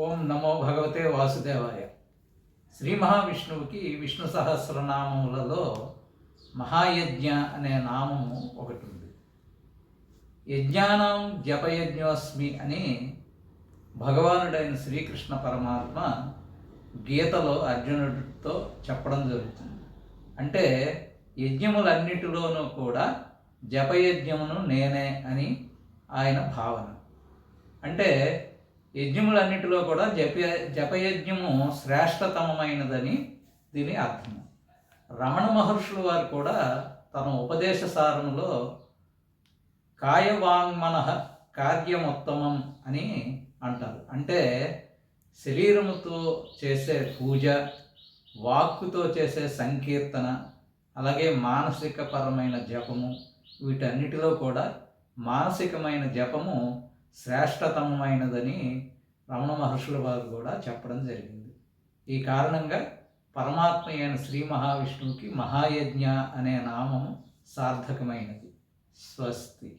ఓం నమో భగవతే వాసుదేవాయ. శ్రీ మహావిష్ణువుకి విష్ణు సహస్రనామములలో మహాయజ్ఞ అనే నామము ఒకటి ఉంది. యజ్ఞానం జపయజ్ఞోస్మి అని భగవానుడైన శ్రీకృష్ణ పరమాత్మ గీతలో అర్జునుడితో చెప్పడం జరుగుతుంది. అంటే యజ్ఞములన్నిటిలోనూ కూడా జపయజ్ఞమును నేనే అని ఆయన భావన. అంటే యజ్ఞములన్నిటిలో కూడా జపయజ్ఞము శ్రేష్టతమైనదని దీని అర్థం. రమణ మహర్షులు వారు కూడా తన ఉపదేశ సారములో కాయవాంగ్మనః కార్యముత్తమం అని అంటారు. అంటే శరీరముతో చేసే పూజ, వాక్కుతో చేసే సంకీర్తన, అలాగే మానసిక పరమైన జపము, వీటన్నిటిలో కూడా మానసికమైన జపము శ్రేష్టతమైనదని రమణ మహర్షుల వారు కూడా చెప్పడం జరిగింది. ఈ కారణంగా పరమాత్మ అయిన శ్రీ మహావిష్ణువుకి మహాయజ్ఞ అనే నామము సార్థకమైనది. స్వస్తి.